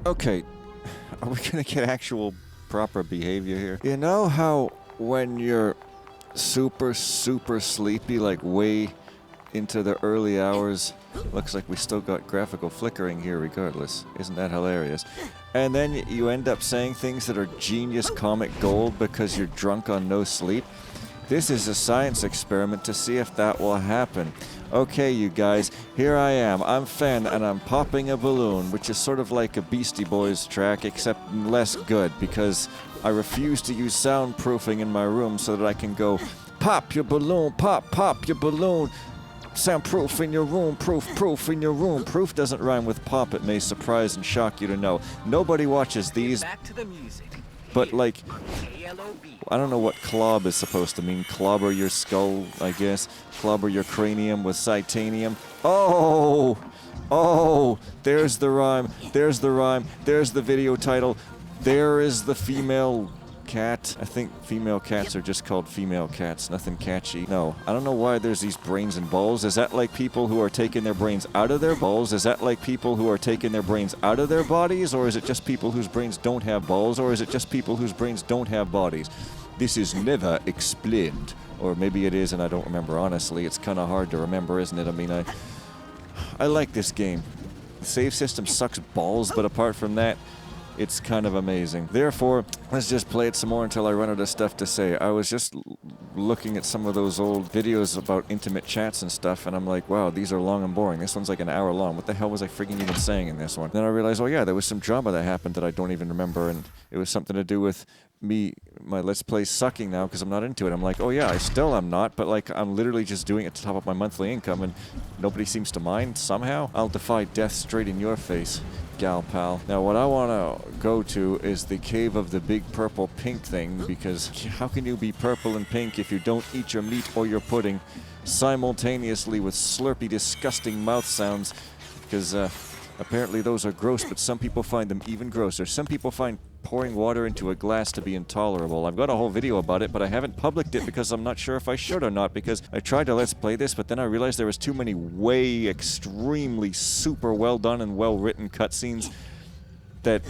Okay, are we gonna get actual proper behavior here? You know how when you're super sleepy, like way into the early hours, looks like we still got graphical flickering here regardless. Isn't that hilarious? And then you end up saying things that are genius comic gold because you're drunk on no sleep. This is a science experiment to see if that will happen. Okay, you guys, here I am. I'm Fen, and I'm popping a balloon, which is sort of like a Beastie Boys track, except less good, because I refuse to use soundproofing in my room so that I can go, pop your balloon, pop your balloon. Soundproof in your room, proof in your room. Proof doesn't rhyme with pop, it may surprise and shock you to know. Nobody watches these. Back to the music. But like, KLOB. I don't know what clob is supposed to mean. Clobber your skull, I guess. Clobber your cranium with titanium. Oh! Oh! There's the rhyme. There's the rhyme. There's the video title. There is the female cat. I think female cats are just called female cats. Nothing catchy. No. I don't know why there's these brains and balls. Is that like people who are taking their brains out of their balls? Is that like people who are taking their brains out of their bodies? Or is it just people whose brains don't have balls? Or is it just people whose brains don't have bodies? This is never explained. Or maybe it is and I don't remember, honestly. It's kind of hard to remember, isn't it? I mean, I like this game. The save system sucks balls, but apart from that, it's kind of amazing. Therefore, let's just play it some more until I run out of stuff to say. I was just looking at some of those old videos about intimate chats and stuff, and I'm like, wow, these are long and boring. This one's like an hour long. What the hell was I freaking even saying in this one? Then I realized, oh yeah, there was some drama that happened that I don't even remember, and it was something to do with my Let's Play sucking now because I'm not into it. I'm like, oh yeah, I still am not, but like I'm literally just doing it to top up my monthly income, and nobody seems to mind somehow. I'll defy death straight in your face, gal pal. Now what I want to go to is the cave of the big purple pink thing, because how can you be purple and pink if you don't eat your meat or your pudding simultaneously with slurpy disgusting mouth sounds? Because apparently those are gross, but some people find them even grosser. Some people find pouring water into a glass to be intolerable. I've got a whole video about it, but I haven't published it because I'm not sure if I should or not, because I tried to Let's Play this, but then I realized there was too many way extremely super well done and well written cutscenes that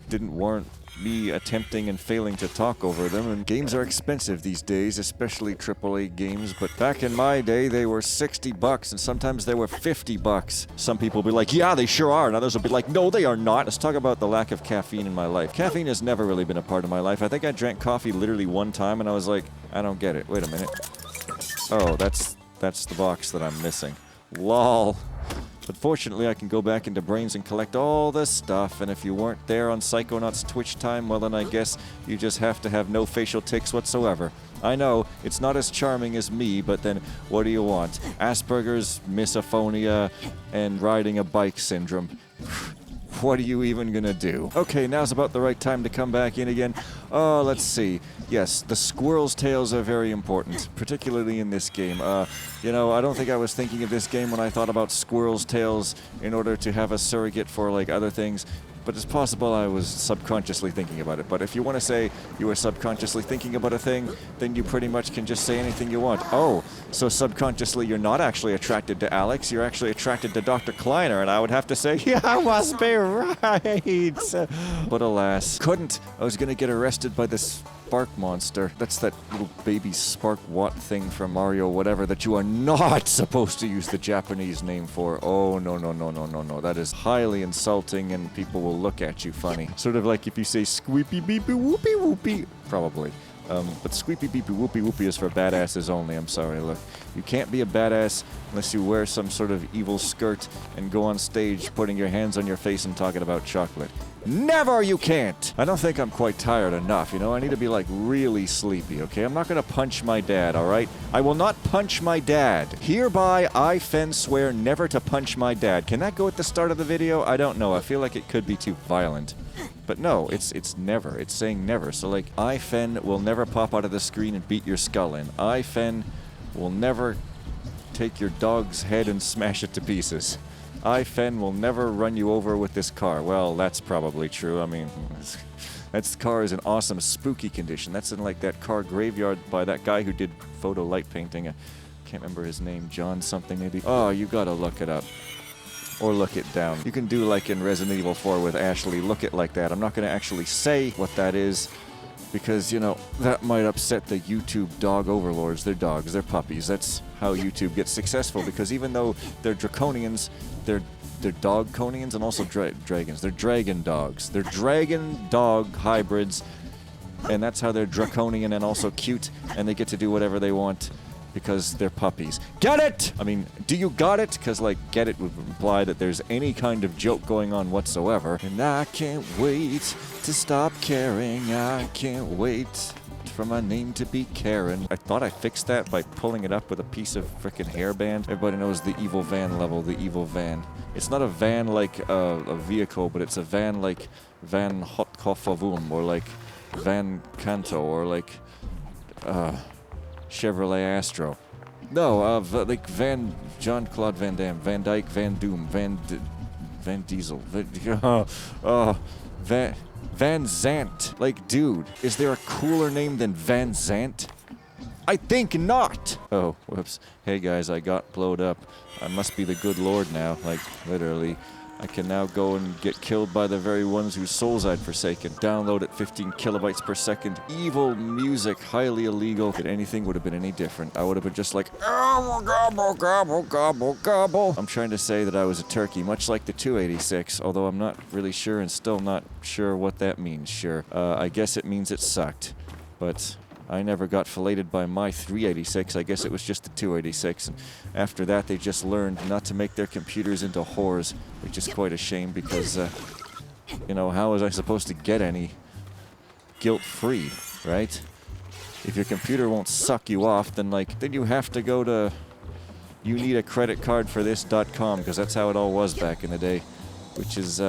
didn't warrant me attempting and failing to talk over them. And games are expensive these days, especially AAA games, but back in my day they were $60 and sometimes they were $50. Some people will be like, yeah, they sure are, and others will be like, no, they are not. Let's talk about the lack of caffeine in my life. Caffeine has never really been a part of my life. I think I drank coffee literally one time and I was like, I don't get it. Wait a minute. Oh, that's the box that I'm missing. Lol. But fortunately, I can go back into Brains and collect all this stuff, and if you weren't there on Psychonauts Twitch time, well then I guess you just have to have no facial tics whatsoever. I know, it's not as charming as me, but then what do you want? Asperger's, misophonia, and riding a bike syndrome. What are you even gonna do? Okay, now's about the right time to come back in again. Oh, let's see. Yes, the squirrel's tails are very important, particularly in this game. You know, I don't think I was thinking of this game when I thought about squirrel's tails in order to have a surrogate for, like, other things. But it's possible I was subconsciously thinking about it. But if you want to say you were subconsciously thinking about a thing, then you pretty much can just say anything you want. Oh, so subconsciously you're not actually attracted to Alex, you're actually attracted to Dr. Kleiner, and I would have to say, yeah, I must be right. But alas, couldn't. I was going to get arrested by this spark monster. That's that little baby spark what thing from Mario whatever that you are not supposed to use the Japanese name for. Oh, no. That is highly insulting and people will look at you funny. Sort of like if you say squeepy beepy whoopy whoopy. Probably. But squeepy beepy whoopy whoopy is for badasses only. I'm sorry, look. You can't be a badass unless you wear some sort of evil skirt and go on stage putting your hands on your face and talking about chocolate. Never, you can't! I don't think I'm quite tired enough, you know? I need to be, like, really sleepy, okay? I'm not gonna punch my dad, alright? I will not punch my dad. Hereby, I, Fen, swear never to punch my dad. Can that go at the start of the video? I don't know. I feel like it could be too violent. But no, it's never. It's saying never. So, like, I, Fen, will never pop out of the screen and beat your skull in. I, Fen, will never take your dog's head and smash it to pieces. I, Fen, will never run you over with this car. Well, that's probably true. I mean, that car is in awesome spooky condition. That's in, like, that car graveyard by that guy who did photo light painting. I can't remember his name. John something, maybe. Oh, you gotta look it up. or look it down. You can do like in Resident Evil 4 with Ashley, look it like that. I'm not going to actually say what that is because, you know, that might upset the YouTube dog overlords. They're dogs, they're puppies. That's how YouTube gets successful because even though they're draconians, they're dog-conians and also dragons. They're dragon dogs. They're dragon dog hybrids, and that's how they're draconian and also cute, and they get to do whatever they want because they're puppies. Get it? I mean, do you got it? Because, like, get it would imply that there's any kind of joke going on whatsoever. And I can't wait to stop caring. I can't wait for my name to be Karen. I thought I fixed that by pulling it up with a piece of frickin' hairband. Everybody knows the evil van level, the evil van. It's not a van like a vehicle, but it's a van like Van Hotkofavum, or like Van Canto, or like Chevrolet Astro. No, like Jean-Claude Van Damme, Van Dyke, Van Doom, Van Diesel, Van Zant. Like, dude, is there a cooler name than Van Zant? I think not! Oh, whoops. Hey guys, I got blowed up. I must be the good lord now, like, literally. I can now go and get killed by the very ones whose souls I'd forsaken. Download at 15 kilobytes per second. Evil music, highly illegal. If anything would have been any different, I would have been just like, gobble, gobble, gobble, gobble, gobble. I'm trying to say that I was a turkey, much like the 286, although I'm not really sure and still not sure what that means, sure. I guess it means it sucked, but I never got filleted by my 386. I guess it was just the 286. And after that, they just learned not to make their computers into whores, which is quite a shame because, you know, how was I supposed to get any guilt-free, right? If your computer won't suck you off, then, like, then you have to go to you need a credit card for this.com because that's how it all was back in the day, which is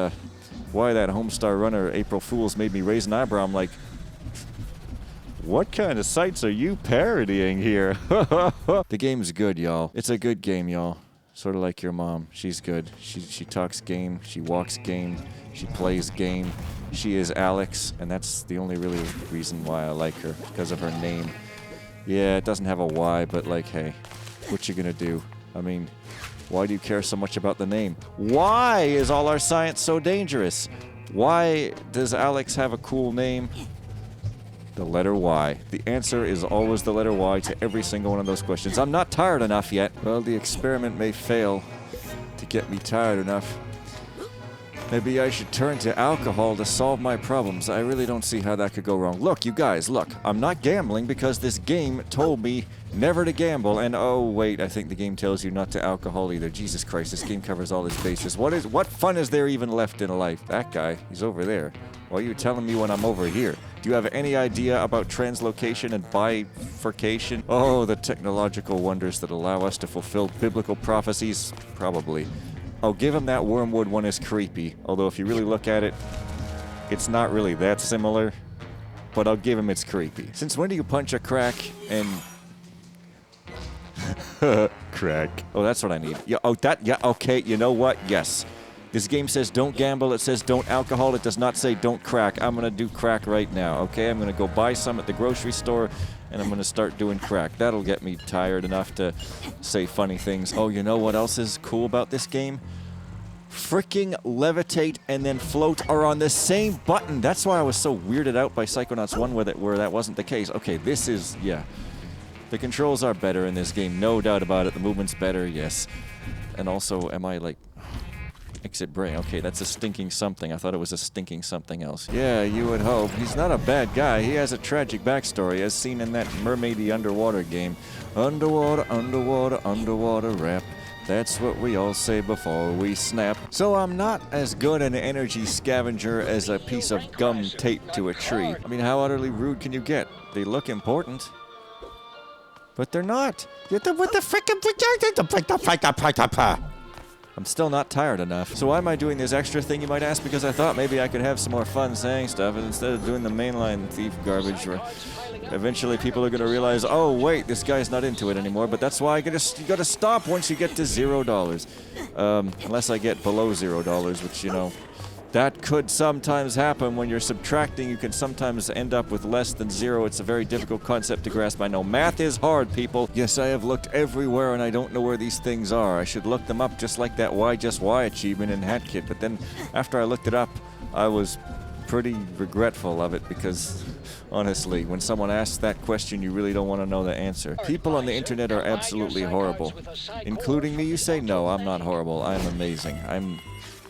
why that Homestar Runner April Fools made me raise an eyebrow. I'm like, what kind of sites are you parodying here? The game's good, y'all. It's a good game, y'all. Sort of like your mom. She's good. She talks game. She walks game. She plays game. She is Alex, and that's the only really reason why I like her, because of her name. Yeah, it doesn't have a Y, but like, hey, what you gonna do? I mean, why do you care so much about the name? Why is all our science so dangerous? Why does Alex have a cool name? The letter Y. The answer is always the letter Y to every single one of those questions. I'm not tired enough yet. Well, the experiment may fail to get me tired enough. Maybe I should turn to alcohol to solve my problems. I really don't see how that could go wrong. Look, you guys, look. I'm not gambling because this game told me never to gamble. And oh, wait, I think the game tells you not to alcohol either. Jesus Christ, this game covers all its bases. What fun is there even left in life? That guy, he's over there. Why are you telling me when I'm over here? Do you have any idea about translocation and bifurcation? Oh, the technological wonders that allow us to fulfill biblical prophecies? Probably. I'll give him that Wormwood one is creepy, although if you really look at it, it's not really that similar, but I'll give him it's creepy. Since when do you punch a crack and... Crack. Oh, that's what I need. Yeah, oh, that, yeah, okay, you know what? Yes. This game says don't gamble, it says don't alcohol, it does not say don't crack. I'm gonna do crack right now, okay? I'm gonna go buy some at the grocery store, and I'm gonna start doing crack. That'll get me tired enough to say funny things. Oh, you know what else is cool about this game? Fricking levitate and then float are on the same button. That's why I was so weirded out by Psychonauts 1 where that wasn't the case. Okay, this is, yeah. The controls are better in this game, no doubt about it. The movement's better, yes. And also, am I like... Exit brain. Okay, that's a stinking something. I thought it was a stinking something else. Yeah, you would hope. He's not a bad guy. He has a tragic backstory, as seen in that Mermaidy Underwater game. Underwater, underwater, underwater rap. That's what we all say before we snap. So I'm not as good an energy scavenger as a piece of gum taped to a tree. I mean, how utterly rude can you get? They look important. But they're not. What the frickin'... I'm still not tired enough. So why am I doing this extra thing, you might ask? Because I thought maybe I could have some more fun saying stuff instead of doing the mainline thief garbage where eventually people are going to realize, oh, wait, this guy's not into it anymore. But that's why you got to stop once you get to $0. Unless I get below $0, which, you know, That could sometimes happen. When you're subtracting, you can sometimes end up with less than 0. It's a very difficult concept to grasp. I know math is hard, people. Yes, I have looked everywhere and I don't know where these things are. I should look them up just like that Y just Y achievement in HatKit. But then after I looked it up, I was pretty regretful of it because honestly, when someone asks that question, you really don't want to know the answer. People on the internet are absolutely horrible. Including me, you say? No, I'm not horrible. I'm amazing. I'm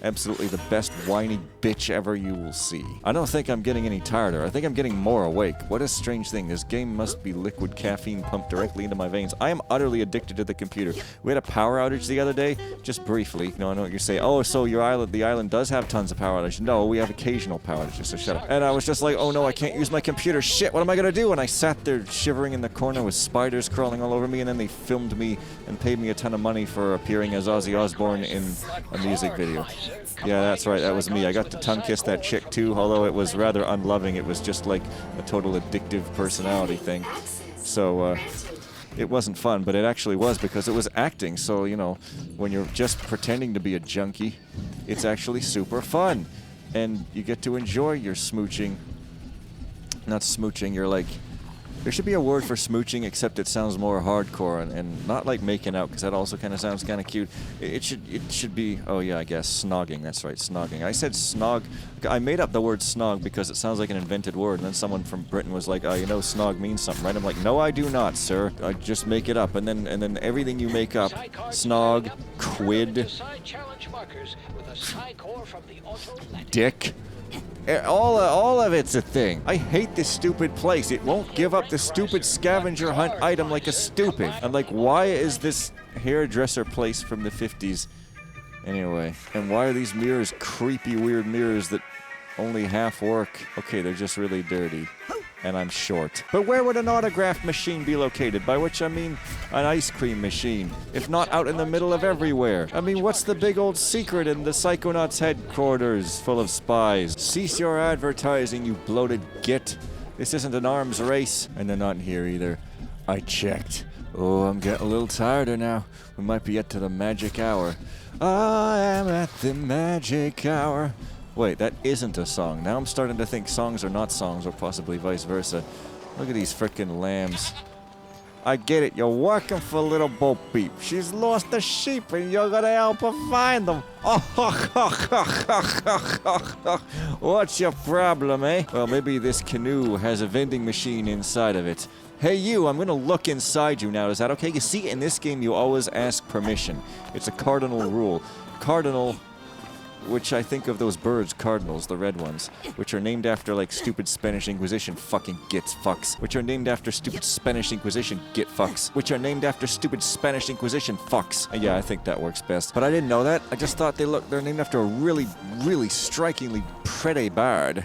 absolutely the best whiny bitch ever you will see. I don't think I'm getting any tireder. I think I'm getting more awake. What a strange thing. This game must be liquid caffeine pumped directly into my veins. I am utterly addicted to the computer. We had a power outage the other day, just briefly. No, I know what you're saying. Oh, so your island, the island does have tons of power outages. No, we have occasional power outages, so shut up. And I was just like, oh no, I can't use my computer. Shit, what am I gonna do? And I sat there shivering in the corner with spiders crawling all over me, and then they filmed me and paid me a ton of money for appearing as Ozzy Osbourne in a music video. Yeah, that's right, that was me. I got to tongue kiss that chick too, although it was rather unloving. It was just like a total addictive personality thing. So, it wasn't fun, but it actually was because it was acting. So, you know, when you're just pretending to be a junkie, it's actually super fun. And you get to enjoy your smooching. Not smooching, you're like... There should be a word for smooching, except it sounds more hardcore and not like making out, because that also kind of sounds kind of cute. It should be, oh yeah, I guess, snogging. That's right, snogging. I said snog. I made up the word snog because it sounds like an invented word, and then someone from Britain was like, you know, snog means something, right? I'm like, no, I do not, sir. I just make it up, and then everything you make up, snog, quid, dick. All of it's a thing. I hate this stupid place. It won't give up the stupid scavenger hunt item like a stupid. I'm like, why is this hairdresser place from the 50s? Anyway, and why are these mirrors creepy, weird mirrors that only half work? Okay, they're just really dirty. And I'm short. But where would an autograph machine be located? By which I mean an ice cream machine, if not out in the middle of everywhere. I mean, what's the big old secret in the psychonauts headquarters full of spies? Cease your advertising, you bloated git. This isn't an arms race. And they're not here either. I checked. Oh, I'm getting a little tireder now. We might be at to the magic hour. I am at the magic hour. Wait, that isn't a song. Now I'm starting to think songs are not songs, or possibly vice versa. Look at these frickin' lambs. I get it, you're working for little Bo Peep. She's lost a sheep and you're gonna help her find them. What's your problem, eh? Well, maybe this canoe has a vending machine inside of it. Hey you, I'm gonna look inside you now, is that okay? You see, in this game you always ask permission. It's a cardinal rule. Cardinal... which I think of those birds, cardinals, the red ones, which are named after, like, stupid Spanish Inquisition fucking gits fucks, which are named after stupid Spanish Inquisition git fucks, which are named after stupid Spanish Inquisition fucks. Yeah, I think that works best. But I didn't know that. I just thought they're named after a really, really strikingly pretty bird.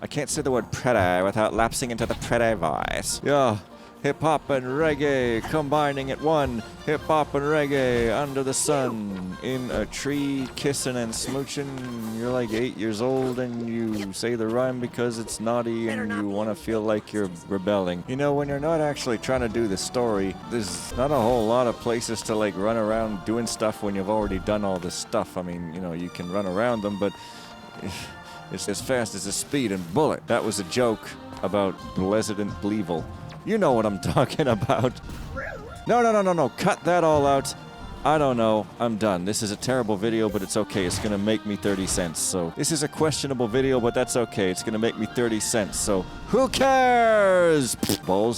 I can't say the word pretty without lapsing into the pretty voice. Yeah. Hip-hop and reggae combining at one. Hip-hop and reggae under the sun. In a tree, kissing and smooching. You're like 8 years old and you say the rhyme because it's naughty and you want to feel like you're rebelling. You know, when you're not actually trying to do the story, there's not a whole lot of places to like run around doing stuff when you've already done all this stuff. I mean, you know, you can run around them, but it's as fast as a speeding bullet. That was a joke about Resident Evil. You know what I'm talking about. No. Cut that all out. I don't know. I'm done. This is a terrible video, but it's okay. It's gonna make me 30 cents. So this is a questionable video, but that's okay. It's gonna make me 30 cents. So who cares? Balls.